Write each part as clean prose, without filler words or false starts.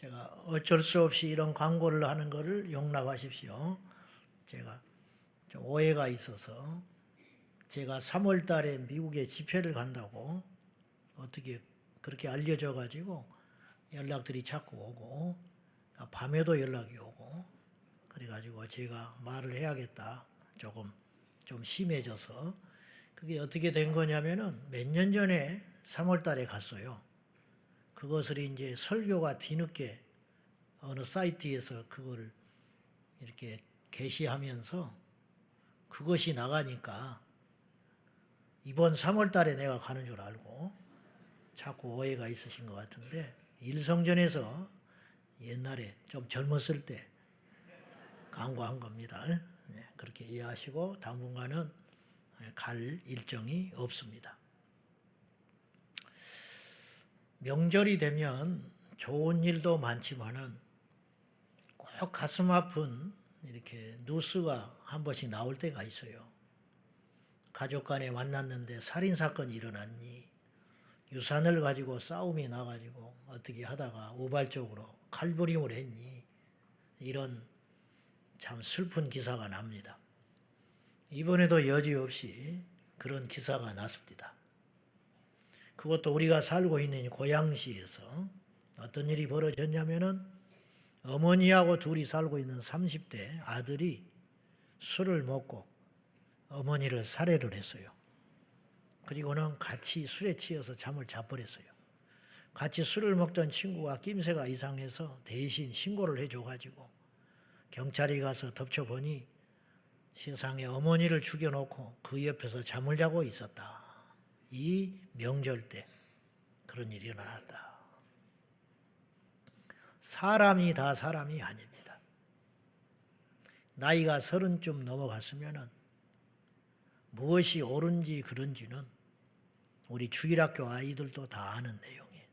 제가 어쩔 수 없이 이런 광고를 하는 것을 용납하십시오. 제가 좀 오해가 있어서 제가 3월 달에 미국에 집회를 간다고 어떻게 그렇게 알려져 가지고 연락들이 자꾸 오고 밤에도 연락이 오고 그래가지고 제가 말을 해야겠다 조금 좀 심해져서 그게 어떻게 된 거냐면은 몇 년 전에 3월 달에 갔어요. 그것을 이제 설교가 뒤늦게 어느 사이트에서 그걸 이렇게 게시하면서 그것이 나가니까 이번 3월 달에 내가 가는 줄 알고 자꾸 오해가 있으신 것 같은데 일성전에서 옛날에 좀 젊었을 때 광고한 겁니다. 네, 그렇게 이해하시고 당분간은 갈 일정이 없습니다. 명절이 되면 좋은 일도 많지만은 꼭 가슴 아픈 이렇게 뉴스가 한 번씩 나올 때가 있어요. 가족 간에 만났는데 살인사건이 일어났니? 유산을 가지고 싸움이 나가지고 어떻게 하다가 우발적으로 칼부림을 했니? 이런 참 슬픈 기사가 납니다. 이번에도 여지없이 그런 기사가 났습니다. 그것도 우리가 살고 있는 고양시에서 어떤 일이 벌어졌냐면은 어머니하고 둘이 살고 있는 30대 아들이 술을 먹고 어머니를 살해를 했어요. 그리고는 같이 술에 취해서 잠을 자버렸어요. 같이 술을 먹던 친구가 낌새가 이상해서 대신 신고를 해줘가지고 경찰이 가서 덮쳐보니 세상에 어머니를 죽여놓고 그 옆에서 잠을 자고 있었다. 이 명절 때 그런 일이 일어났다. 사람이 다 사람이 아닙니다. 나이가 30쯤 넘어갔으면은 무엇이 옳은지 그른지는 우리 주일학교 아이들도 다 아는 내용이에요.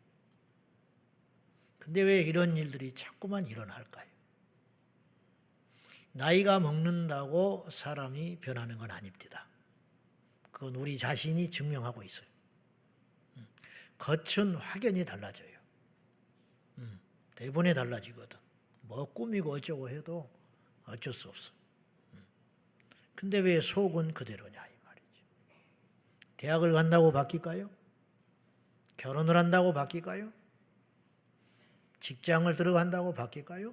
근데 왜 이런 일들이 자꾸만 일어날까요? 나이가 먹는다고 사람이 변하는 건 아닙니다. 그건 우리 자신이 증명하고 있어요. 겉은 확연히 달라져요. 대본에 달라지거든. 뭐 꾸미고 어쩌고 해도 어쩔 수 없어. 근데 왜 속은 그대로냐 이 말이지. 대학을 간다고 바뀔까요? 결혼을 한다고 바뀔까요? 직장을 들어간다고 바뀔까요?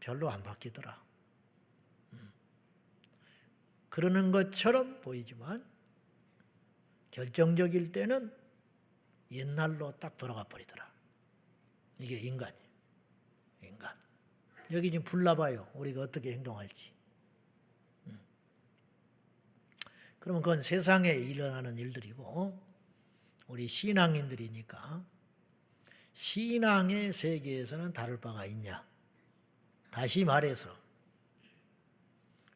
별로 안 바뀌더라. 그러는 것처럼 보이지만 결정적일 때는 옛날로 딱 돌아가 버리더라. 이게 인간이에요. 인간. 여기 지금 불나봐요. 우리가 어떻게 행동할지. 그러면 그건 세상에 일어나는 일들이고 우리 신앙인들이니까 신앙의 세계에서는 다를 바가 있냐. 다시 말해서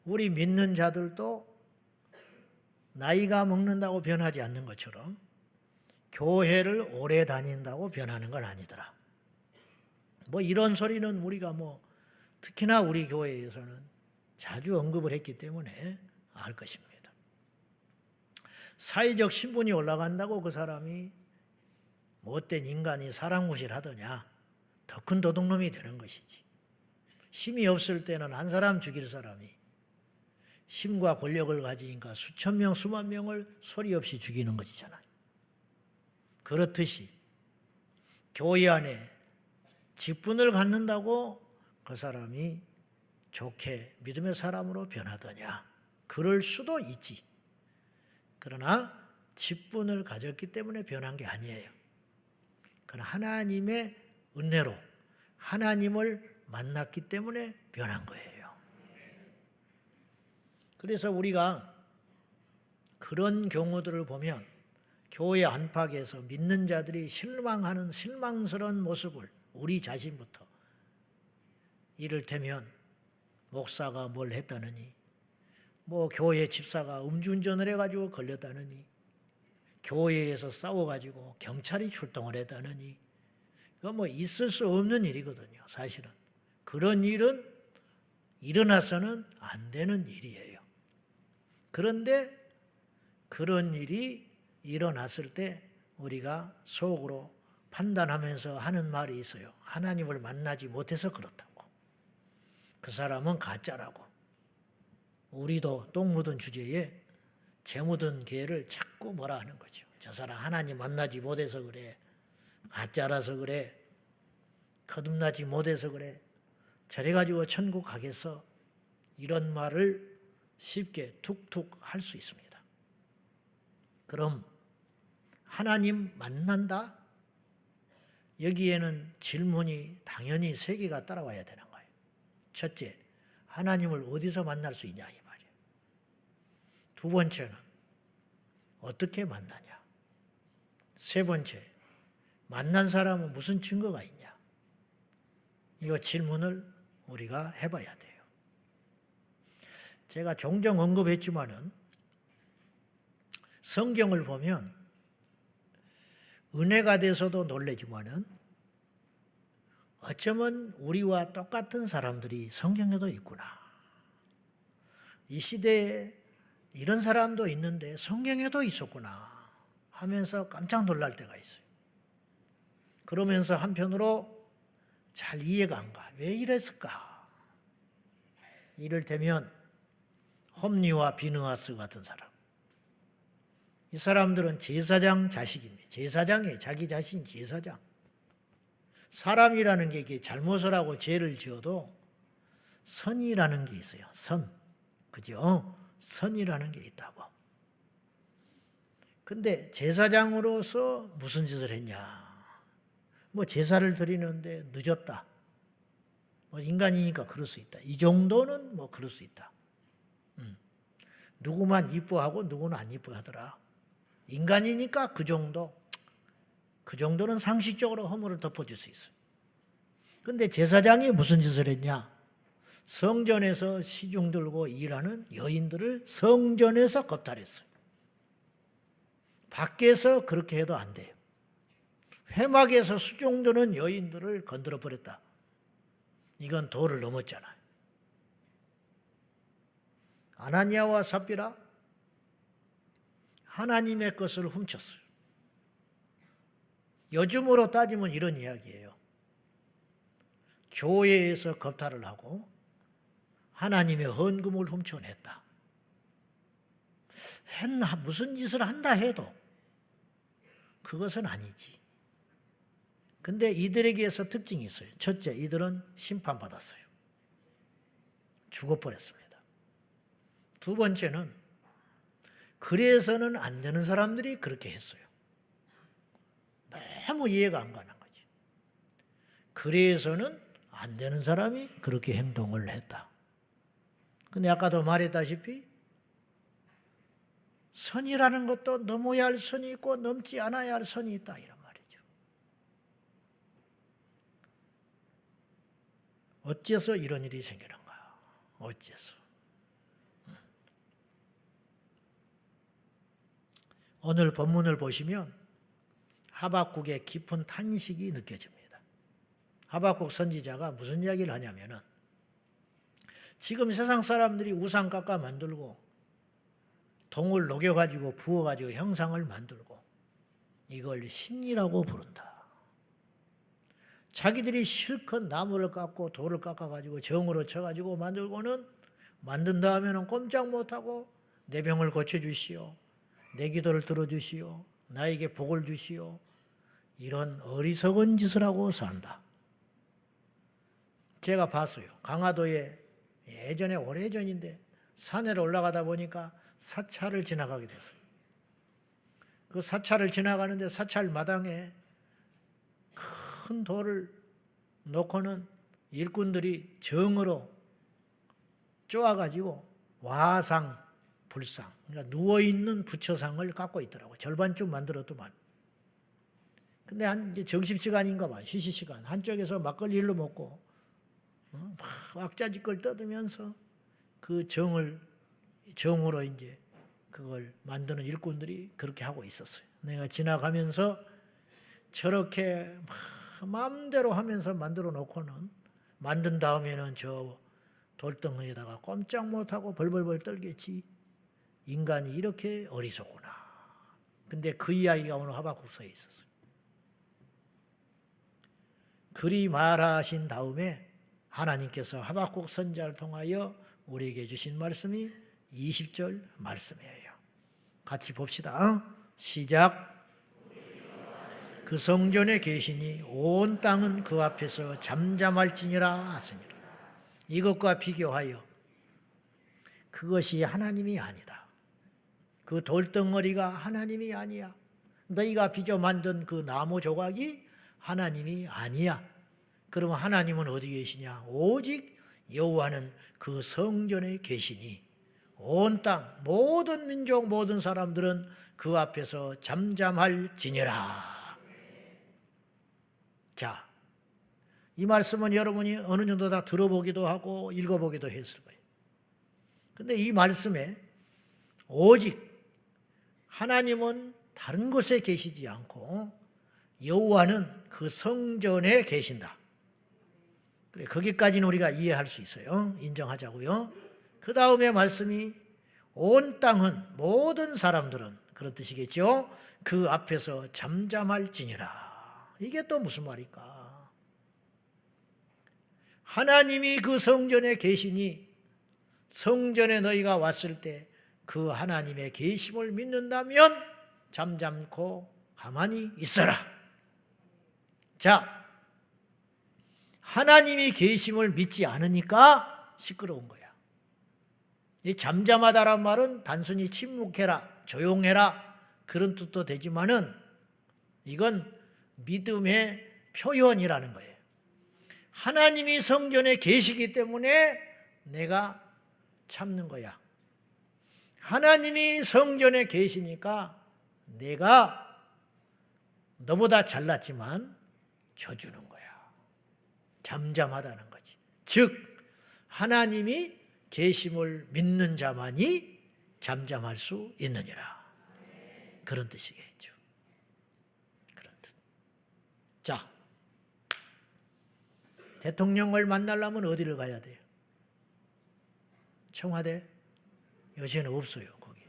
우리 믿는 자들도 나이가 먹는다고 변하지 않는 것처럼 교회를 오래 다닌다고 변하는 건 아니더라. 뭐 이런 소리는 우리가 특히나 우리 교회에서는 자주 언급을 했기 때문에 알 것입니다. 사회적 신분이 올라간다고 그 사람이 못된 인간이 사랑무실하더냐. 더 큰 도둑놈이 되는 것이지. 힘이 없을 때는 한 사람 죽일 사람이 힘과 권력을 가지니까 수천 명, 수만 명을 소리 없이 죽이는 것이잖아요. 그렇듯이 교회 안에 직분을 갖는다고 그 사람이 좋게 믿음의 사람으로 변하더냐. 그럴 수도 있지. 그러나 직분을 가졌기 때문에 변한 게 아니에요. 그건 하나님의 은혜로 하나님을 만났기 때문에 변한 거예요. 그래서 우리가 그런 경우들을 보면 교회 안팎에서 믿는 자들이 실망하는 실망스러운 모습을 우리 자신부터 이를테면 목사가 뭘 했다느니 교회 집사가 음주운전을 해가지고 걸렸다느니 교회에서 싸워가지고 경찰이 출동을 했다느니 그거 있을 수 없는 일이거든요. 사실은 그런 일은 일어나서는 안 되는 일이에요. 그런데 그런 일이 일어났을 때 우리가 속으로 판단하면서 하는 말이 있어요. 하나님을 만나지 못해서 그렇다고. 그 사람은 가짜라고. 우리도 똥 묻은 주제에 재 묻은 개를 자꾸 뭐라 하는 거죠. 저 사람 하나님 만나지 못해서 그래. 가짜라서 그래. 거듭나지 못해서 그래. 저래가지고 천국 가겠어. 이런 말을 쉽게 툭툭 할 수 있습니다. 그럼 하나님 만난다? 여기에는 질문이 당연히 세 개가 따라와야 되는 거예요. 첫째, 하나님을 어디서 만날 수 있냐 이 말이에요. 두 번째는 어떻게 만나냐. 세 번째, 만난 사람은 무슨 증거가 있냐. 이 질문을 우리가 해봐야 돼요. 제가 종종 언급했지만은 성경을 보면 은혜가 돼서도 놀라지만은 어쩌면 우리와 똑같은 사람들이 성경에도 있구나. 이 시대에 이런 사람도 있는데 성경에도 있었구나 하면서 깜짝 놀랄 때가 있어요. 그러면서 한편으로 잘 이해가 안 가. 왜 이랬을까? 이를테면 홈리와 비느하스 같은 사람. 이 사람들은 제사장 자식입니다. 제사장이에요. 자기 자신 제사장. 사람이라는 게 이게 잘못을 하고 죄를 지어도 선이라는 게 있어요. 선. 그죠? 선이라는 게 있다고. 근데 제사장으로서 무슨 짓을 했냐? 뭐 제사를 드리는데 늦었다. 뭐 인간이니까 그럴 수 있다. 이 정도는 뭐 그럴 수 있다. 누구만 이뻐하고 누구는 안 이뻐하더라. 인간이니까 그 정도는 상식적으로 허물을 덮어줄 수 있어요. 그런데 제사장이 무슨 짓을 했냐? 성전에서 시중 들고 일하는 여인들을 성전에서 겁탈했어요. 밖에서 그렇게 해도 안 돼요. 회막에서 수종 드는 여인들을 건드려 버렸다. 이건 도를 넘었잖아요. 아나니아와 삽비라 하나님의 것을 훔쳤어요. 요즘으로 따지면 이런 이야기예요. 교회에서 겁탈을 하고 하나님의 헌금을 훔쳐냈다. 무슨 짓을 한다 해도 그것은 아니지. 근데 이들에게서 특징이 있어요. 첫째, 이들은 심판받았어요. 죽어버렸습니다. 두 번째는 그래서는 안 되는 사람들이 그렇게 했어요. 너무 이해가 안 가는 거지. 그래서는 안 되는 사람이 그렇게 행동을 했다. 근데 아까도 말했다시피 선이라는 것도 넘어야 할 선이 있고 넘지 않아야 할 선이 있다 이런 말이죠. 어째서 이런 일이 생기는가? 어째서? 오늘 본문을 보시면 하박국의 깊은 탄식이 느껴집니다. 하박국 선지자가 무슨 이야기를 하냐면은 지금 세상 사람들이 우상 깎아 만들고 동을 녹여가지고 부어가지고 형상을 만들고 이걸 신이라고 부른다. 자기들이 실컷 나무를 깎고 돌을 깎아가지고 정으로 쳐가지고 만들고는 만든 다음에는 꼼짝 못하고 내 병을 고쳐주시오. 내 기도를 들어주시오. 나에게 복을 주시오. 이런 어리석은 짓을 하고 산다. 제가 봤어요. 강화도에 예전에 오래전인데 산에로 올라가다 보니까 사찰을 지나가게 됐어요. 그 사찰을 지나가는데 사찰 마당에 큰 돌을 놓고는 일꾼들이 정으로 쪼아가지고 와상, 불상, 그러니까 누워있는 부처상을 갖고 있더라고요. 절반쯤 만들었더만. 근데 이제 점심시간인가 봐. 휴식시간. 한쪽에서 막걸리 일로 먹고 막 왁자지껄 떠들면서 그 정으로 이제 그걸 만드는 일꾼들이 그렇게 하고 있었어요. 내가 지나가면서 저렇게 막 마음대로 하면서 만들어 놓고는 만든 다음에는 저 돌덩이에다가 꼼짝 못하고 벌벌벌 떨겠지. 인간이 이렇게 어리석구나. 근데 그 이야기가 오늘 하박국서에 있었어요. 그리 말하신 다음에 하나님께서 하박국 선지자를 통하여 우리에게 주신 말씀이 20절 말씀이에요. 같이 봅시다. 시작. 그 성전에 계시니 온 땅은 그 앞에서 잠잠할지니라 하시니라. 이것과 비교하여 그것이 하나님이 아니다. 그 돌덩어리가 하나님이 아니야. 너희가 빚어 만든 그 나무 조각이 하나님이 아니야. 그러면 하나님은 어디 계시냐? 오직 여호와는 그 성전에 계시니 온 땅 모든 민족 모든 사람들은 그 앞에서 잠잠할지니라. 자, 이 말씀은 여러분이 어느 정도 다 들어보기도 하고 읽어보기도 했을 거예요. 근데 이 말씀에 오직 하나님은 다른 곳에 계시지 않고 여호와는 그 성전에 계신다. 그래, 거기까지는 우리가 이해할 수 있어요. 인정하자고요. 그 다음에 말씀이 온 땅은 모든 사람들은 그런 뜻이겠죠. 그 앞에서 잠잠할지니라. 이게 또 무슨 말일까? 하나님이 그 성전에 계시니 성전에 너희가 왔을 때 그 하나님의 계심을 믿는다면 잠잠고 가만히 있어라. 자, 하나님이 계심을 믿지 않으니까 시끄러운 거야. 이 잠잠하다란 말은 단순히 침묵해라, 조용해라 그런 뜻도 되지만은 이건 믿음의 표현이라는 거예요. 하나님이 성전에 계시기 때문에 내가 참는 거야. 하나님이 성전에 계시니까 내가 너보다 잘났지만 져주는 거야. 잠잠하다는 거지. 즉 하나님이 계심을 믿는 자만이 잠잠할 수 있느니라. 그런 뜻이겠죠. 그런 뜻. 자, 대통령을 만나려면 어디를 가야 돼요? 청와대? 요새는 없어요, 거기.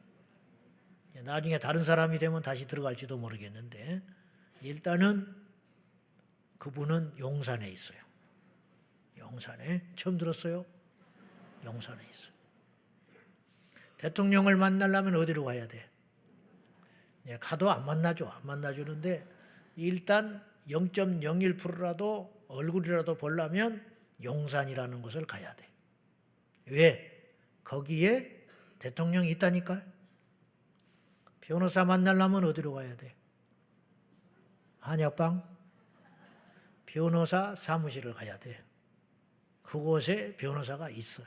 나중에 다른 사람이 되면 다시 들어갈지도 모르겠는데 일단은 그분은 용산에 있어요. 용산에. 처음 들었어요? 용산에 있어요. 대통령을 만나려면 어디로 가야 돼? 가도 안 만나줘. 안 만나주는데 일단 0.01%라도 얼굴이라도 보려면 용산이라는 곳을 가야 돼. 왜? 거기에 대통령이 있다니까요. 변호사 만나려면 어디로 가야 돼? 한약방? 변호사 사무실을 가야 돼. 그곳에 변호사가 있어요.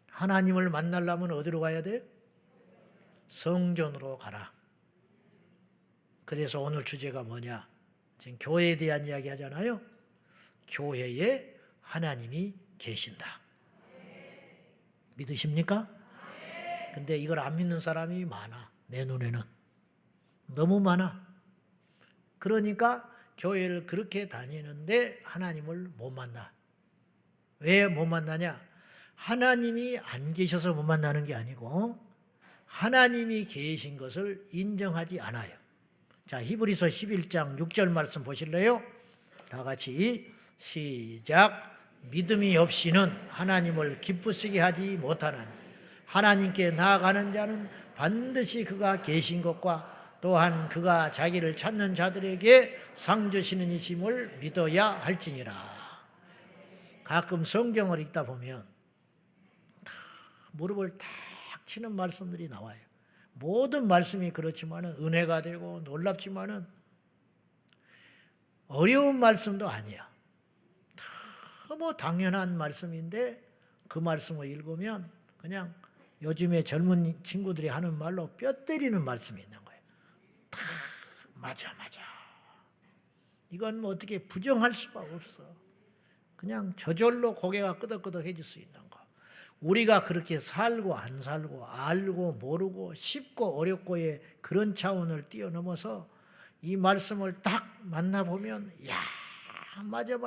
하나님을 만나려면 어디로 가야 돼? 성전으로 가라. 그래서 오늘 주제가 뭐냐? 지금 교회에 대한 이야기 하잖아요. 교회에 하나님이 계신다. 믿으십니까? 근데 이걸 안 믿는 사람이 많아. 내 눈에는. 너무 많아. 그러니까 교회를 그렇게 다니는데 하나님을 못 만나. 왜 못 만나냐? 하나님이 안 계셔서 못 만나는 게 아니고 하나님이 계신 것을 인정하지 않아요. 자, 히브리서 11장 6절 말씀 보실래요? 다 같이 시작. 믿음이 없이는 하나님을 기쁘시게 하지 못하나니 하나님께 나아가는 자는 반드시 그가 계신 것과 또한 그가 자기를 찾는 자들에게 상 주시는 이심을 믿어야 할지니라. 가끔 성경을 읽다 보면 무릎을 탁 치는 말씀들이 나와요. 모든 말씀이 그렇지만은 은혜가 되고 놀랍지만은 어려운 말씀도 아니야. 너무 당연한 말씀인데 그 말씀을 읽으면 그냥 요즘에 젊은 친구들이 하는 말로 뼈 때리는 말씀이 있는 거예요. 맞아. 이건 뭐 어떻게 부정할 수가 없어. 그냥 저절로 고개가 끄덕끄덕해질 수 있는 거. 우리가 그렇게 살고 안 살고 알고 모르고 쉽고 어렵고의 그런 차원을 뛰어넘어서 이 말씀을 딱 만나보면 야, 맞아.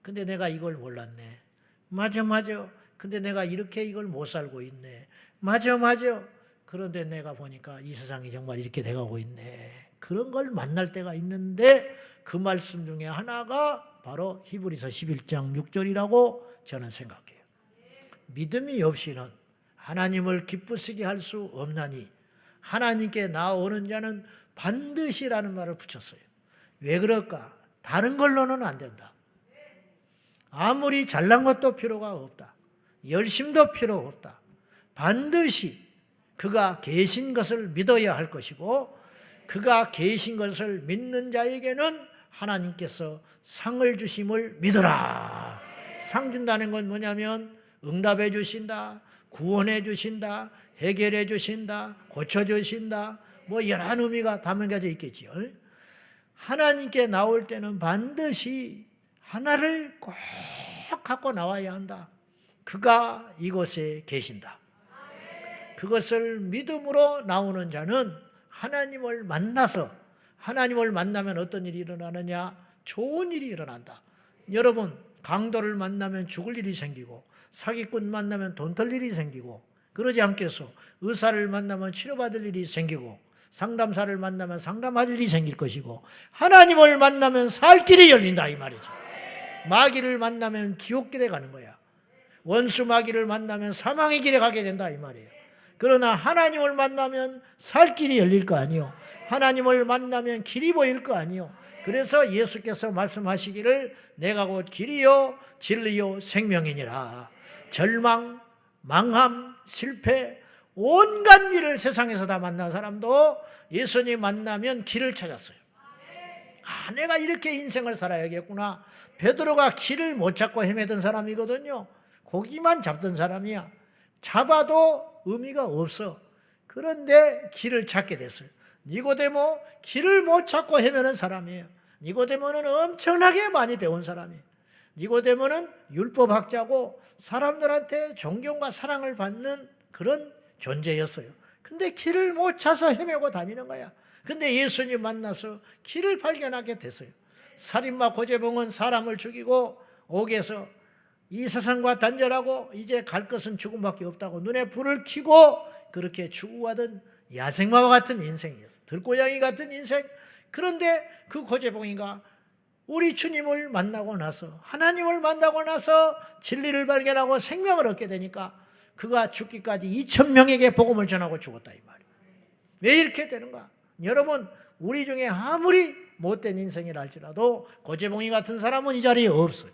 근데 내가 이걸 몰랐네. 맞아. 근데 내가 이렇게 이걸 못 살고 있네. 맞아. 그런데 내가 보니까 이 세상이 정말 이렇게 돼가고 있네. 그런 걸 만날 때가 있는데 그 말씀 중에 하나가 바로 히브리서 11장 6절이라고 저는 생각해요. 믿음이 없이는 하나님을 기쁘시게 할 수 없나니 하나님께 나오는 자는 반드시라는 말을 붙였어요. 왜 그럴까? 다른 걸로는 안 된다. 아무리 잘난 것도 필요가 없다. 열심도 필요 없다. 반드시 그가 계신 것을 믿어야 할 것이고 그가 계신 것을 믿는 자에게는 하나님께서 상을 주심을 믿어라. 상 준다는 건 뭐냐면 응답해 주신다, 구원해 주신다, 해결해 주신다, 고쳐주신다, 뭐 여러 의미가 담겨져 있겠지요. 하나님께 나올 때는 반드시 하나를 꼭 갖고 나와야 한다. 그가 이곳에 계신다. 그것을 믿음으로 나오는 자는 하나님을 만나서, 하나님을 만나면 어떤 일이 일어나느냐? 좋은 일이 일어난다. 여러분, 강도를 만나면 죽을 일이 생기고 사기꾼 만나면 돈 털 일이 생기고 그러지 않겠소? 의사를 만나면 치료받을 일이 생기고 상담사를 만나면 상담할 일이 생길 것이고 하나님을 만나면 살 길이 열린다 이 말이죠. 마귀를 만나면 지옥길에 가는 거야. 원수 마귀를 만나면 사망의 길에 가게 된다 이 말이에요. 그러나 하나님을 만나면 살 길이 열릴 거 아니요. 하나님을 만나면 길이 보일 거 아니요. 그래서 예수께서 말씀하시기를 내가 곧 길이요 진리요 생명이니라. 절망, 망함, 실패, 온갖 일을 세상에서 다 만난 사람도 예수님 만나면 길을 찾았어요. 아, 내가 이렇게 인생을 살아야겠구나. 베드로가 길을 못 찾고 헤매던 사람이거든요. 고기만 잡던 사람이야. 잡아도 의미가 없어. 그런데 길을 찾게 됐어요. 니고데모 길을 못 찾고 헤매는 사람이에요. 니고데모는 엄청나게 많이 배운 사람이에요. 니고데모는 율법학자고 사람들한테 존경과 사랑을 받는 그런 존재였어요. 근데 길을 못 찾아서 헤매고 다니는 거야. 근데 예수님 만나서 길을 발견하게 됐어요. 살인마 고재봉은 사람을 죽이고 옥에서 이 세상과 단절하고 이제 갈 것은 죽음밖에 없다고 눈에 불을 켜고 그렇게 추구하던 야생마와 같은 인생이었어요. 들고양이 같은 인생. 그런데 그 고재봉이가 우리 주님을 만나고 나서 하나님을 만나고 나서 진리를 발견하고 생명을 얻게 되니까 그가 죽기까지 2,000명에게 복음을 전하고 죽었다 이 말이에요. 왜 이렇게 되는가? 여러분, 우리 중에 아무리 못된 인생이라 할지라도 고재봉이 같은 사람은 이 자리에 없어요.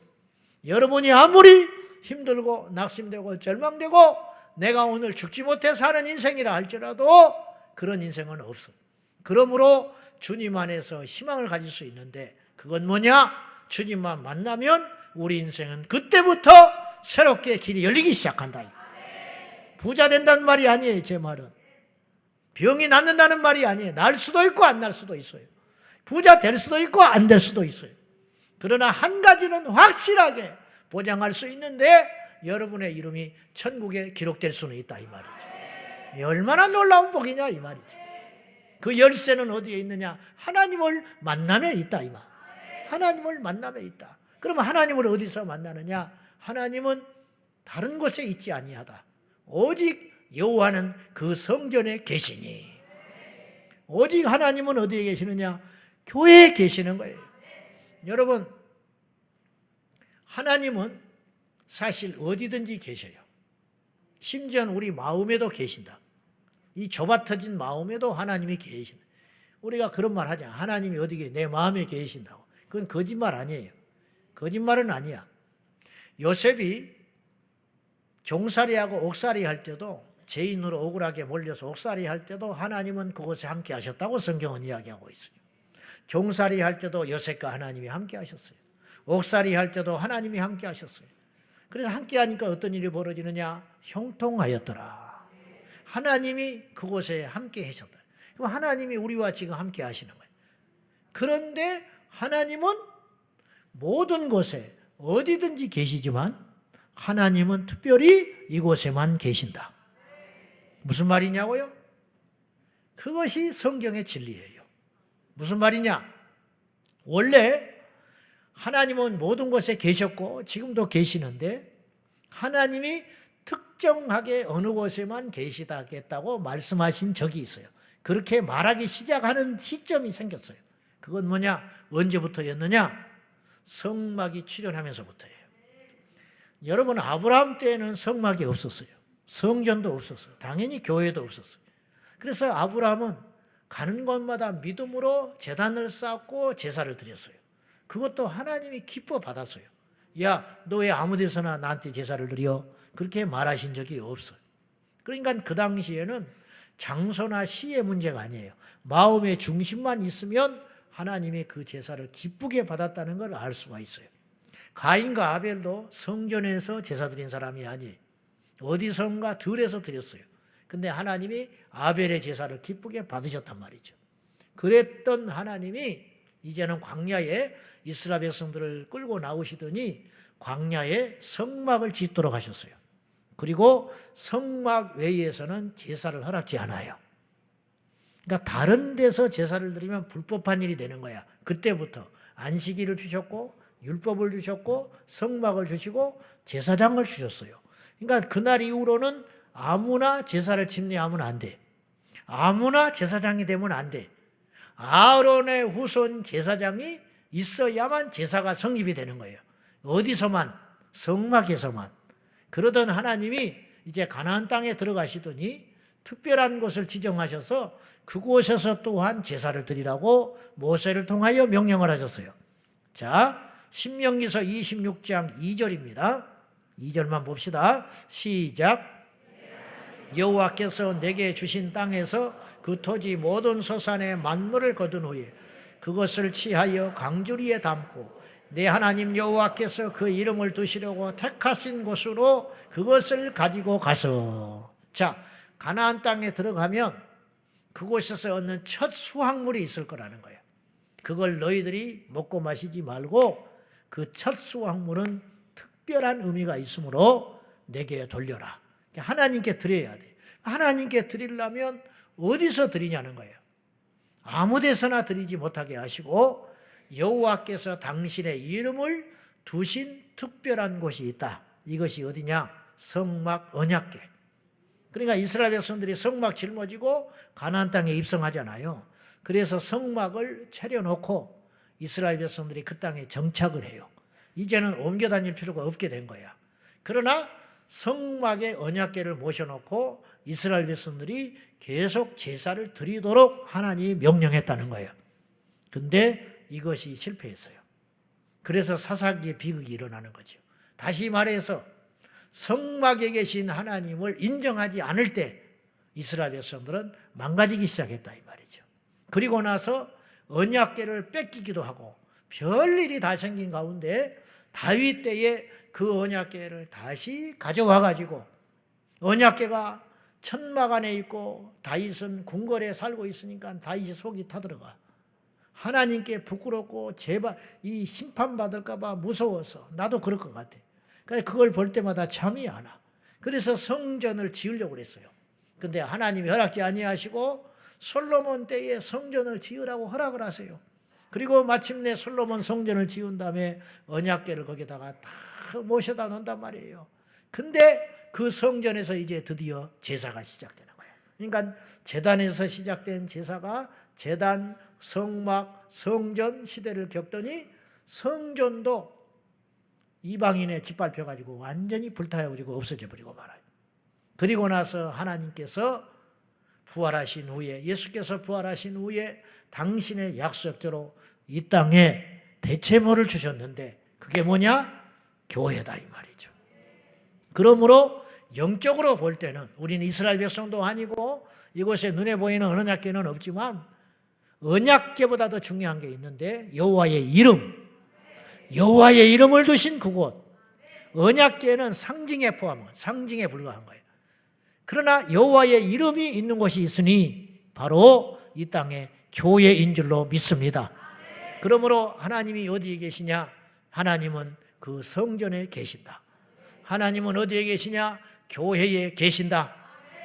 여러분이 아무리 힘들고 낙심되고 절망되고 내가 오늘 죽지 못해 사는 인생이라 할지라도 그런 인생은 없어요. 그러므로 주님 안에서 희망을 가질 수 있는데 그건 뭐냐? 주님만 만나면 우리 인생은 그때부터 새롭게 길이 열리기 시작한다. 부자 된다는 말이 아니에요. 제 말은 병이 낫는다는 말이 아니에요. 날 수도 있고 안 날 수도 있어요. 부자 될 수도 있고 안 될 수도 있어요. 그러나 한 가지는 확실하게 보장할 수 있는데 여러분의 이름이 천국에 기록될 수는 있다 이 말이죠. 얼마나 놀라운 복이냐 이 말이죠. 그 열쇠는 어디에 있느냐? 하나님을 만남에 있다 이 말. 하나님을 만남에 있다. 그러면 하나님을 어디서 만나느냐? 하나님은 다른 곳에 있지 아니하다. 오직 여호와는 그 성전에 계시니. 오직 하나님은 어디에 계시느냐? 교회에 계시는 거예요. 여러분, 하나님은 사실 어디든지 계셔요. 심지어 우리 마음에도 계신다. 이 좁아터진 마음에도 하나님이 계신다. 우리가 그런 말 하잖아. 하나님이 어디에 내 마음에 계신다고. 그건 거짓말 아니에요. 거짓말은 아니야. 요셉이 종살이하고 옥살이 할 때도 죄인으로 억울하게 몰려서 옥살이 할 때도 하나님은 그곳에 함께 하셨다고 성경은 이야기하고 있어요. 종살이 할 때도 요셉과 하나님이 함께 하셨어요. 옥살이 할 때도 하나님이 함께 하셨어요. 그래서 함께 하니까 어떤 일이 벌어지느냐? 형통하였더라. 하나님이 그곳에 함께 하셨다. 그럼 하나님이 우리와 지금 함께 하시는 거예요. 그런데 하나님은 모든 곳에 어디든지 계시지만 하나님은 특별히 이곳에만 계신다. 무슨 말이냐고요? 그것이 성경의 진리예요. 무슨 말이냐? 원래 하나님은 모든 곳에 계셨고 지금도 계시는데 하나님이 특정하게 어느 곳에만 계시다겠다고 말씀하신 적이 있어요. 그렇게 말하기 시작하는 시점이 생겼어요. 그건 뭐냐? 언제부터였느냐? 성막이 출현하면서부터예요. 여러분, 아브라함 때는 성막이 없었어요. 성전도 없었어요. 당연히 교회도 없었어요. 그래서 아브라함은 가는 곳마다 믿음으로 제단을 쌓고 제사를 드렸어요. 그것도 하나님이 기뻐 받았어요. 야, 너 왜 아무 데서나 나한테 제사를 드려? 그렇게 말하신 적이 없어요. 그러니까 그 당시에는 장소나 시의 문제가 아니에요. 마음의 중심만 있으면 하나님이 그 제사를 기쁘게 받았다는 걸 알 수가 있어요. 가인과 아벨도 성전에서 제사 드린 사람이 아니에요. 어디선가 들에서 드렸어요. 근데 하나님이 아벨의 제사를 기쁘게 받으셨단 말이죠. 그랬던 하나님이 이제는 광야에 이스라엘 백성들을 끌고 나오시더니 광야에 성막을 짓도록 하셨어요. 그리고 성막 외에서는 제사를 허락지 않아요. 그러니까 다른 데서 제사를 드리면 불법한 일이 되는 거야. 그때부터 안식일을 주셨고 율법을 주셨고 성막을 주시고 제사장을 주셨어요. 그러니까 그날 이후로는 아무나 제사를 집례하면 안 돼. 아무나 제사장이 되면 안 돼. 아론의 후손 제사장이 있어야만 제사가 성립이 되는 거예요. 어디서만? 성막에서만. 그러던 하나님이 이제 가나안 땅에 들어가시더니 특별한 곳을 지정하셔서 그곳에서 또한 제사를 드리라고 모세를 통하여 명령을 하셨어요. 자, 신명기서 26장 2절입니다. 2절만 봅시다. 시작. 여호와께서 내게 주신 땅에서 그 토지 모든 소산의 만물을 거둔 후에 그것을 취하여 강주리에 담고 내 하나님 여호와께서 그 이름을 두시려고 택하신 곳으로 그것을 가지고 가서. 자, 가나안 땅에 들어가면 그곳에서 얻는 첫 수확물이 있을 거라는 거예요. 그걸 너희들이 먹고 마시지 말고 그 첫 수확물은 특별한 의미가 있으므로 내게 돌려라. 하나님께 드려야 돼. 하나님께 드리려면 어디서 드리냐는 거예요. 아무 데서나 드리지 못하게 하시고 여호와께서 당신의 이름을 두신 특별한 곳이 있다. 이것이 어디냐? 성막 언약궤. 그러니까 이스라엘 백성들이 성막 짊어지고 가나안 땅에 입성하잖아요. 그래서 성막을 차려놓고 이스라엘 백성들이 그 땅에 정착을 해요. 이제는 옮겨 다닐 필요가 없게 된 거야. 그러나 성막의 언약궤를 모셔놓고 이스라엘 백성들이 계속 제사를 드리도록 하나님이 명령했다는 거예요. 근데 이것이 실패했어요. 그래서 사사기의 비극이 일어나는 거죠. 다시 말해서 성막에 계신 하나님을 인정하지 않을 때 이스라엘 백성들은 망가지기 시작했다 이 말이죠. 그리고 나서 언약궤를 뺏기기도 하고 별일이 다 생긴 가운데 다윗 때에 그 언약궤를 다시 가져와 가지고 언약궤가 천막 안에 있고 다윗은 궁궐에 살고 있으니까 다윗이 속이 타들어가. 하나님께 부끄럽고 제발 이 심판받을까 봐 무서워서 나도 그럴 것 같아. 그걸 볼 때마다 잠이 안 와. 그래서 성전을 지으려고 그랬어요. 근데 하나님이 허락지 아니하시고 솔로몬 때에 성전을 지으라고 허락을 하세요. 그리고 마침내 솔로몬 성전을 지은 다음에 언약궤를 거기다가 다 모셔다 놓는단 말이에요. 근데 그 성전에서 이제 드디어 제사가 시작되는 거예요. 그러니까 제단에서 시작된 제사가 제단, 성막, 성전 시대를 겪더니 성전도 이방인에 짓밟혀가지고 완전히 불타가지고 없어져 버리고 말아요. 그리고 나서 하나님께서 부활하신 후에, 예수께서 부활하신 후에 당신의 약속대로 이 땅에 대체물을 주셨는데 그게 뭐냐? 교회다 이 말이죠. 그러므로 영적으로 볼 때는 우리는 이스라엘 백성도 아니고 이곳에 눈에 보이는 언약궤는 없지만 언약궤보다 더 중요한 게 있는데 여호와의 이름, 여호와의 이름을 두신 그곳. 언약궤는 상징에 포함한, 상징에 불과한 거예요. 그러나 여호와의 이름이 있는 곳이 있으니 바로 이 땅에 교회인 줄로 믿습니다. 그러므로 하나님이 어디에 계시냐? 하나님은 그 성전에 계신다. 하나님은 어디에 계시냐? 교회에 계신다.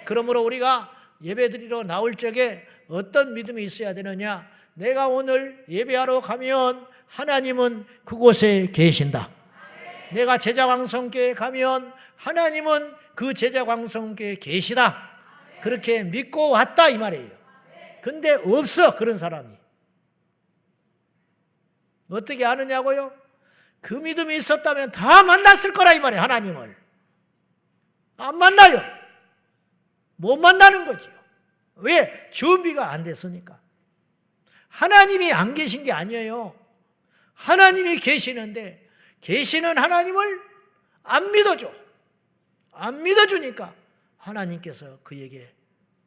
그러므로 우리가 예배드리러 나올 적에 어떤 믿음이 있어야 되느냐? 내가 오늘 예배하러 가면 하나님은 그곳에 계신다. 내가 제자광성교회에 가면 하나님은 그 제자광성교회에 계시다. 그렇게 믿고 왔다 이 말이에요. 근데 없어 그런 사람이. 어떻게 아느냐고요? 그 믿음이 있었다면 다 만났을 거라 이 말이에요. 하나님을. 안 만나요. 못 만나는 거지요. 왜? 준비가 안 됐으니까. 하나님이 안 계신 게 아니에요. 하나님이 계시는데 계시는 하나님을 안 믿어줘. 안 믿어주니까 하나님께서 그에게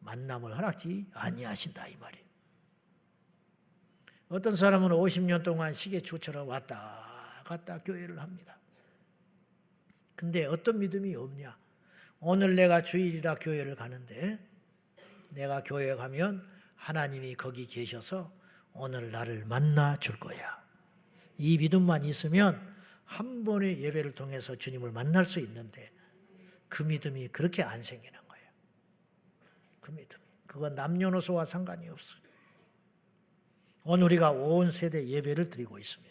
만남을 허락지 아니하신다 이 말이에요. 어떤 사람은 50년 동안 시계추처럼 왔다 갔다 교회를 합니다. 근데 어떤 믿음이 없냐? 오늘 내가 주일이라 교회를 가는데 내가 교회에 가면 하나님이 거기 계셔서 오늘 나를 만나 줄 거야. 이 믿음만 있으면 한 번의 예배를 통해서 주님을 만날 수 있는데 그 믿음이 그렇게 안 생기는 거예요. 그 믿음이. 그건 남녀노소와 상관이 없어요. 오늘 우리가 온 세대 예배를 드리고 있습니다.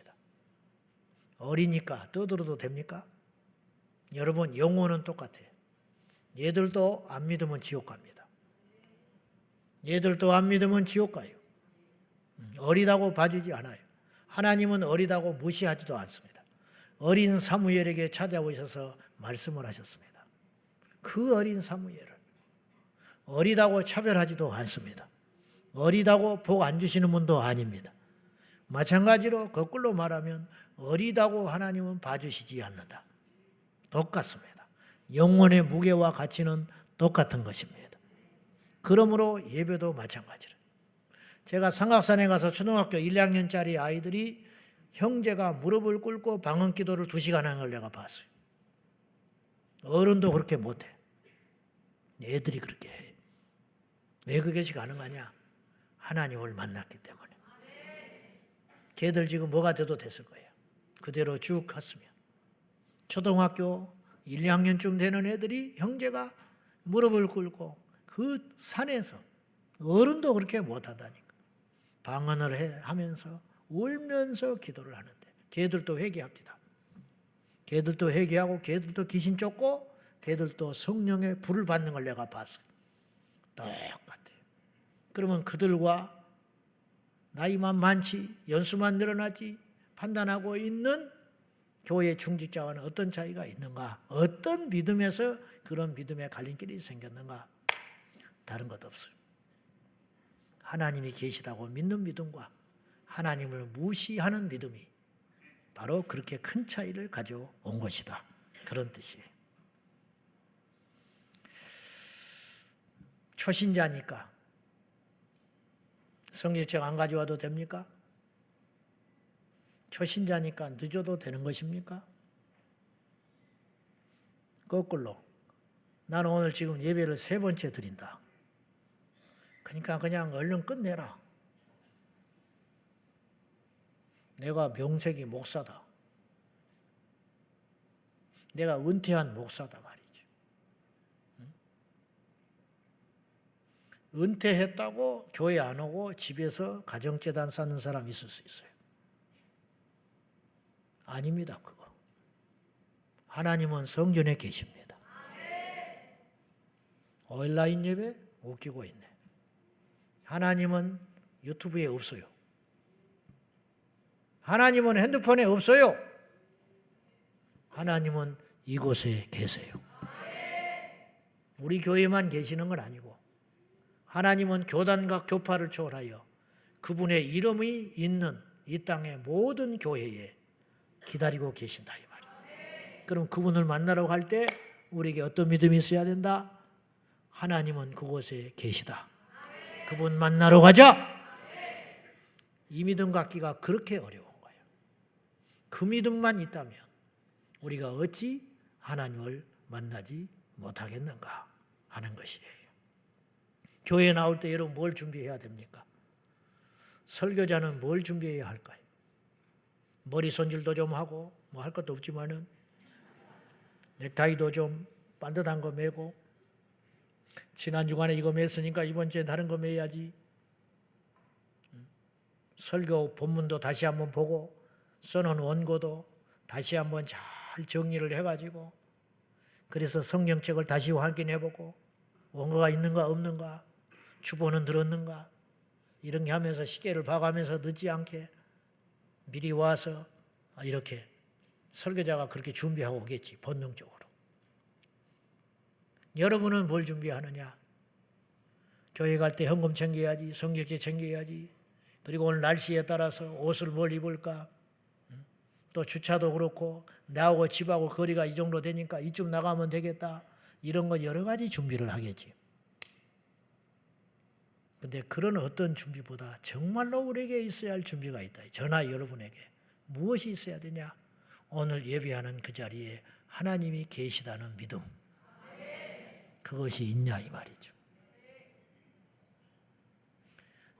어리니까 떠들어도 됩니까? 여러분 영혼은 똑같아요. 얘들도 안 믿으면 지옥 갑니다. 얘들도 안 믿으면 지옥 가요. 어리다고 봐주지 않아요. 하나님은 어리다고 무시하지도 않습니다. 어린 사무엘에게 찾아오셔서 말씀을 하셨습니다. 그 어린 사무엘을 어리다고 차별하지도 않습니다. 어리다고 복 안 주시는 분도 아닙니다. 마찬가지로 거꾸로 말하면 어리다고 하나님은 봐주시지 않는다. 똑같습니다. 영혼의 무게와 가치는 똑같은 것입니다. 그러므로 예배도 마찬가지로. 제가 삼각산에 가서 초등학교 1, 2학년짜리 아이들이 형제가 무릎을 꿇고 방언 기도를 2시간 하는 걸 내가 봤어요. 어른도 그렇게 못해. 애들이 그렇게 해. 왜 그것이 가능하냐? 하나님을 만났기 때문에. 걔들 지금 뭐가 돼도 됐을 거예요. 그대로 쭉 갔으면. 초등학교 1, 2학년쯤 되는 애들이 형제가 무릎을 꿇고 그 산에서 어른도 그렇게 못하다니까. 방언을 하면서 울면서 기도를 하는데 걔들도 회개합니다. 걔들도 회개하고 걔들도 귀신 쫓고 걔들도 성령의 불을 받는 걸 내가 봤어요. 똑같아요. 그러면 그들과 나이만 많지 연수만 늘어나지 판단하고 있는 교회 중직자와는 어떤 차이가 있는가? 어떤 믿음에서 그런 믿음의 갈림길이 생겼는가? 다른 것 없어요. 하나님이 계시다고 믿는 믿음과 하나님을 무시하는 믿음이 바로 그렇게 큰 차이를 가져온 것이다. 그런 뜻이에요. 초신자니까 성질책 안 가져와도 됩니까? 초신자니까 늦어도 되는 것입니까? 거꾸로 나는 오늘 지금 예배를 3번째 드린다. 그러니까 그냥 얼른 끝내라. 내가 명색이 목사다. 내가 은퇴한 목사다 말이죠. 은퇴했다고 교회 안 오고 집에서 가정재단 쌓는 사람 있을 수 있어요. 아닙니다, 그거. 하나님은 성전에 계십니다. 온라인 예배 웃기고 있네. 하나님은 유튜브에 없어요. 하나님은 핸드폰에 없어요. 하나님은 이곳에 계세요. 우리 교회만 계시는 건 아니고 하나님은 교단과 교파를 초월하여 그분의 이름이 있는 이 땅의 모든 교회에 기다리고 계신다 이 말이에요. 그럼 그분을 만나러 갈 때 우리에게 어떤 믿음이 있어야 된다? 하나님은 그곳에 계시다. 그분 만나러 가자. 이 믿음 갖기가 그렇게 어려운 거예요. 그 믿음만 있다면 우리가 어찌 하나님을 만나지 못하겠는가 하는 것이에요. 교회에 나올 때 여러분 뭘 준비해야 됩니까? 설교자는 뭘 준비해야 할까요? 머리 손질도 좀 하고 뭐 할 것도 없지만은 넥타이도 좀 반듯한 거 매고 지난 주간에 이거 맸으니까 이번 주에 다른 거 매야지. 설교 본문도 다시 한번 보고 써놓은 원고도 다시 한번 잘 정리를 해가지고 그래서 성경책을 다시 확인해보고 원고가 있는가 없는가 주보는 들었는가 이런 게 하면서 시계를 봐가면서 늦지 않게 미리 와서 이렇게 설교자가 그렇게 준비하고 오겠지, 본능적으로. 여러분은 뭘 준비하느냐? 교회 갈 때 헌금 챙겨야지, 성경책 챙겨야지, 그리고 오늘 날씨에 따라서 옷을 뭘 입을까? 또 주차도 그렇고 나하고 집하고 거리가 이 정도 되니까 이쯤 나가면 되겠다. 이런 거 여러 가지 준비를 하겠지. 근데 그런 어떤 준비보다 정말로 우리에게 있어야 할 준비가 있다. 저나 여러분에게 무엇이 있어야 되냐? 오늘 예배하는 그 자리에 하나님이 계시다는 믿음. 그것이 있냐 이 말이죠.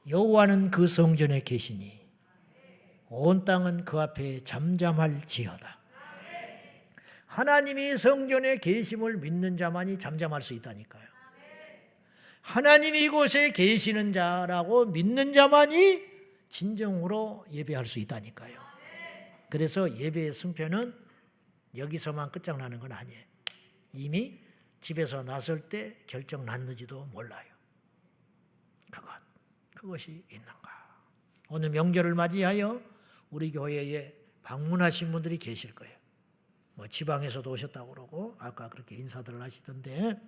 여호와는 그 성전에 계시니 온 땅은 그 앞에 잠잠할지어다. 하나님이 성전에 계심을 믿는 자만이 잠잠할 수 있다니까요. 하나님이 이곳에 계시는 자라고 믿는 자만이 진정으로 예배할 수 있다니까요. 그래서 예배의 승패는 여기서만 끝장나는 건 아니에요. 이미 집에서 나설 때 결정 났는지도 몰라요. 그것이 있는가? 오늘 명절을 맞이하여 우리 교회에 방문하신 분들이 계실 거예요. 뭐 지방에서도 오셨다고 그러고 아까 그렇게 인사들을 하시던데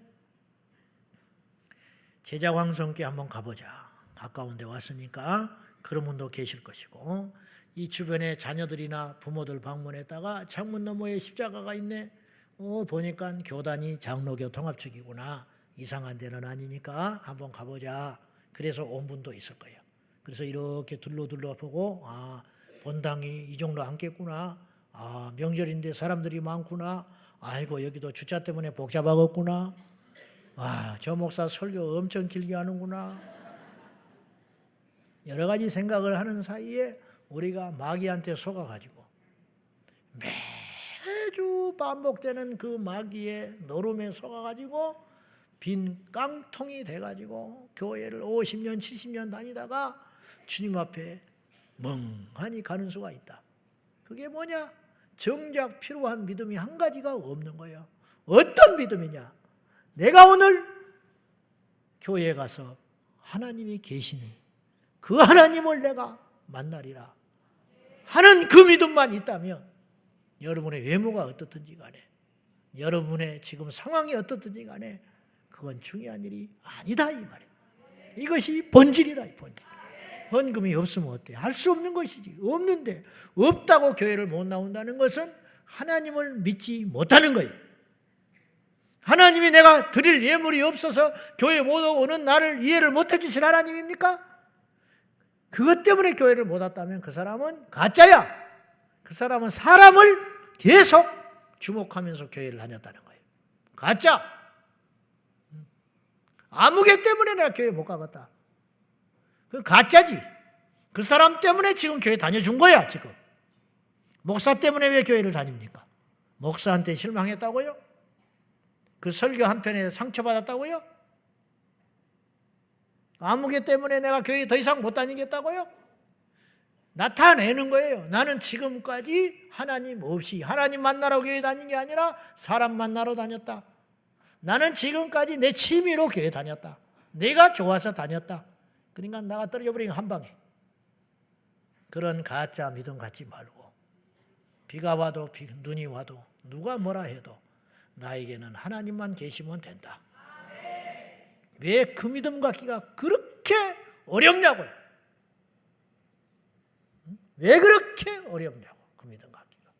제자왕성께 한번 가보자. 가까운 데 왔으니까 그런 분도 계실 것이고 이 주변에 자녀들이나 부모들 방문했다가 창문 너머에 십자가가 있네. 보니까 교단이 장로교 통합측이구나. 이상한 데는 아니니까 한번 가보자. 그래서 온 분도 있을 거예요. 그래서 이렇게 둘러둘러 보고 본당이 이 정도 앉겠구나. 명절인데 사람들이 많구나. 아이고 여기도 주차 때문에 복잡하겠구나. 저 목사 설교 엄청 길게 하는구나. 여러 가지 생각을 하는 사이에 우리가 마귀한테 속아가지고 매주 반복되는 그 마귀의 노름에 속아가지고 빈 깡통이 돼가지고 교회를 50년 70년 다니다가 주님 앞에 멍하니 가는 수가 있다. 그게 뭐냐? 정작 필요한 믿음이 한 가지가 없는 거예요. 어떤 믿음이냐? 내가 오늘 교회에 가서 하나님이 계시니 그 하나님을 내가 만나리라 하는 그 믿음만 있다면 여러분의 외모가 어떻든지 간에 여러분의 지금 상황이 어떻든지 간에 그건 중요한 일이 아니다 이 말이에요. 이것이 본질이라 이 본질. 헌금이 없으면 어때? 할 수 없는 것이지. 없는데 없다고 교회를 못 나온다는 것은 하나님을 믿지 못하는 거예요. 하나님이 내가 드릴 예물이 없어서 교회 못 오는 나를 이해를 못 해주실 하나님입니까? 그것 때문에 교회를 못 왔다면 그 사람은 가짜야. 그 사람은 사람을 계속 주목하면서 교회를 다녔다는 거예요. 가짜. 아무개 때문에 내가 교회 못 가봤다. 그 가짜지. 그 사람 때문에 지금 교회 다녀준 거야 지금. 목사 때문에 왜 교회를 다닙니까? 목사한테 실망했다고요? 그 설교 한 편에 상처받았다고요? 아무개 때문에 내가 교회 더 이상 못 다니겠다고요? 나타내는 거예요. 나는 지금까지 하나님 없이 하나님 만나러 교회 다닌 게 아니라 사람 만나러 다녔다. 나는 지금까지 내 취미로 교회 다녔다. 내가 좋아서 다녔다. 그러니까 나가 떨어져버리면 한 방에. 그런 가짜 믿음 갖지 말고 비가 와도 눈이 와도 누가 뭐라 해도 나에게는 하나님만 계시면 된다. 왜 그 믿음 갖기가 그렇게 어렵냐고요. 왜 그렇게 어렵냐고 그 믿음 갖기가.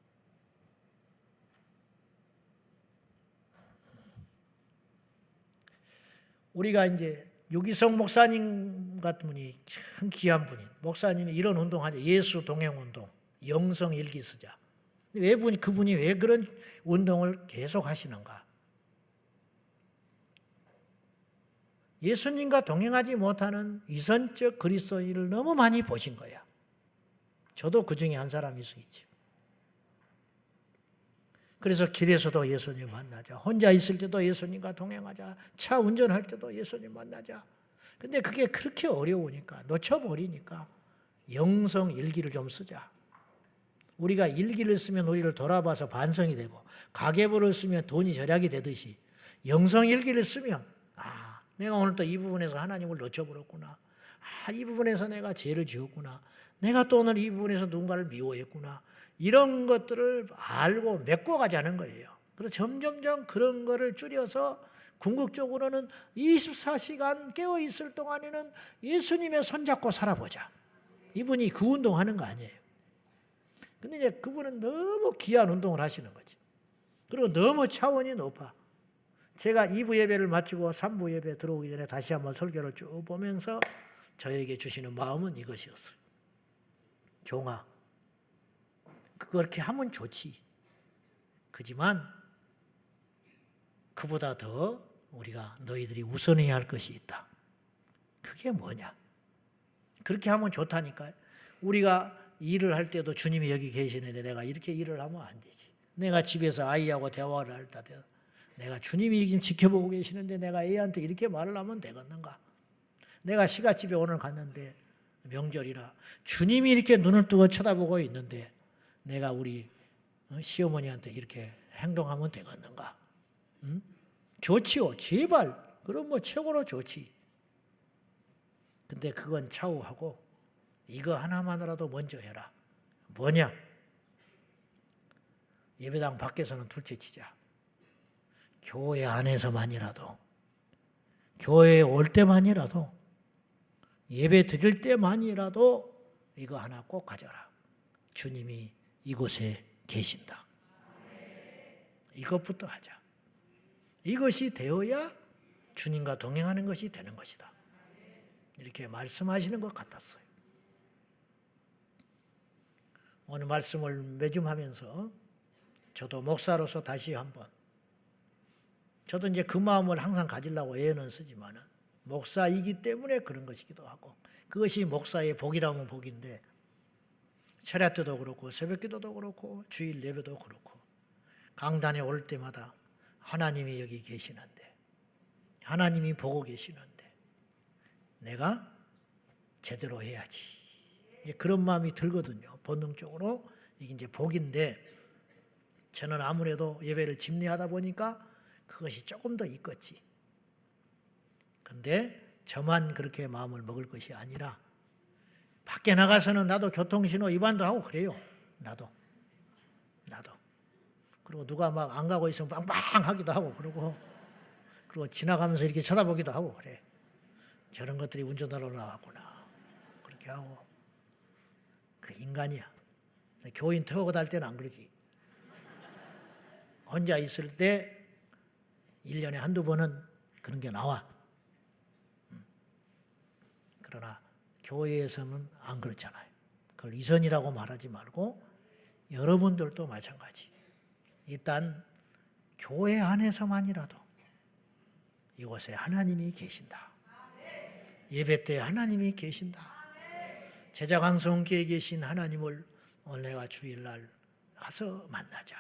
우리가 이제 유기성 목사님 같은 분이 참 귀한 분이 목사님이 이런 운동하죠. 예수 동행 운동, 영성 일기 쓰자. 왜 그분이 왜 그런 운동을 계속 하시는가? 예수님과 동행하지 못하는 위선적 그리스도인을 너무 많이 보신 거야. 저도 그 중에 한 사람일 수 있죠. 그래서 길에서도 예수님 만나자. 혼자 있을 때도 예수님과 동행하자. 차 운전할 때도 예수님 만나자. 근데 그게 그렇게 어려우니까 놓쳐버리니까 영성 일기를 좀 쓰자. 우리가 일기를 쓰면 우리를 돌아봐서 반성이 되고 가계부를 쓰면 돈이 절약이 되듯이 영성 일기를 쓰면 내가 오늘 또 이 부분에서 하나님을 놓쳐버렸구나. 이 부분에서 내가 죄를 지었구나. 내가 또 오늘 이 부분에서 누군가를 미워했구나. 이런 것들을 알고 메꿔가자는 거예요. 그래서 점점점 그런 거를 줄여서 궁극적으로는 24시간 깨어있을 동안에는 예수님의 손잡고 살아보자. 이분이 그 운동하는 거 아니에요. 근데 이제 그분은 너무 귀한 운동을 하시는 거지. 그리고 너무 차원이 높아. 제가 2부 예배를 마치고 3부 예배 들어오기 전에 다시 한번 설교를 쭉 보면서 저에게 주시는 마음은 이것이었어요. 종아, 그렇게 하면 좋지. 그지만 그보다 더 우리가 너희들이 우선해야 할 것이 있다. 그게 뭐냐? 그렇게 하면 좋다니까요. 우리가 일을 할 때도 주님이 여기 계시는데 내가 이렇게 일을 하면 안 되지. 내가 집에서 아이하고 대화를 할 때 내가 주님이 지금 지켜보고 계시는데 내가 애한테 이렇게 말을 하면 되겠는가? 내가 시가집에 오늘 갔는데 명절이라 주님이 이렇게 눈을 뜨고 쳐다보고 있는데 내가 우리 시어머니한테 이렇게 행동하면 되겠는가? 응? 좋지요. 제발. 그럼 뭐 최고로 좋지. 근데 그건 차후하고 이거 하나만이라도 먼저 해라. 뭐냐? 예배당 밖에서는 둘째 치자. 교회 안에서만이라도, 교회에 올 때만이라도, 예배 드릴 때만이라도 이거 하나 꼭 가져라. 주님이 이곳에 계신다. 이것부터 하자. 이것이 되어야 주님과 동행하는 것이 되는 것이다. 이렇게 말씀하시는 것 같았어요. 오늘 말씀을 매주 하면서 저도 목사로서 다시 한번 저도 이제 그 마음을 항상 가지려고 애는 쓰지만은 목사이기 때문에 그런 것이기도 하고 그것이 목사의 복이라면 복인데 철야 때도 그렇고 새벽 기도도 그렇고 주일 예배도 그렇고 강단에 올 때마다 하나님이 여기 계시는데 하나님이 보고 계시는데 내가 제대로 해야지. 이제 그런 마음이 들거든요. 본능적으로 이게 이제 복인데 저는 아무래도 예배를 집례하다 보니까 그것이 조금 더 있겠지. 근데 저만 그렇게 마음을 먹을 것이 아니라 밖에 나가서는 나도 교통신호 위반도 하고 그래요. 나도. 그리고 누가 막 안 가고 있으면 빵빵 하기도 하고 그리고 지나가면서 이렇게 쳐다보기도 하고 그래. 저런 것들이 운전하러 나왔구나. 그렇게 하고. 그 인간이야. 교인 태우고 다닐 때는 안 그러지. 혼자 있을 때 1년에 한두 번은 그런 게 나와. 그러나 교회에서는 안 그렇잖아요. 그걸 이선이라고 말하지 말고 여러분들도 마찬가지. 일단 교회 안에서만이라도 이곳에 하나님이 계신다. 예배 때 하나님이 계신다. 제자강성교회에 계신 하나님을 오늘 내가 주일날 가서 만나자.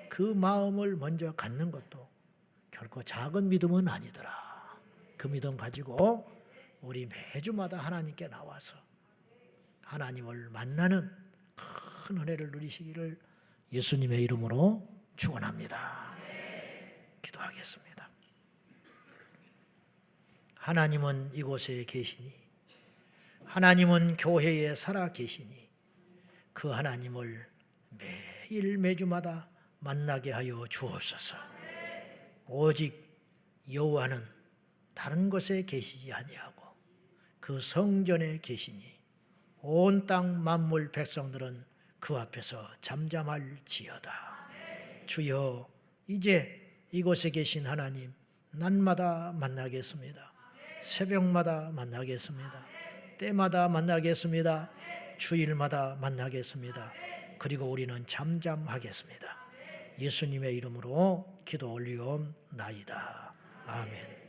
그 마음을 먼저 갖는 것도 결코 작은 믿음은 아니더라. 그 믿음 가지고 우리 매주마다 하나님께 나와서 하나님을 만나는 큰 은혜를 누리시기를 예수님의 이름으로 축원합니다. 기도하겠습니다. 하나님은 이곳에 계시니 하나님은 교회에 살아 계시니 그 하나님을 매일 매주마다 만나게 하여 주옵소서. 오직 여호와는 다른 곳에 계시지 아니하고 그 성전에 계시니 온 땅 만물 백성들은 그 앞에서 잠잠할지어다. 주여 이제 이곳에 계신 하나님 날마다 만나겠습니다. 새벽마다 만나겠습니다. 때마다 만나겠습니다. 주일마다 만나겠습니다. 그리고 우리는 잠잠하겠습니다. 예수님의 이름으로 기도 올리옵나이다. 아멘.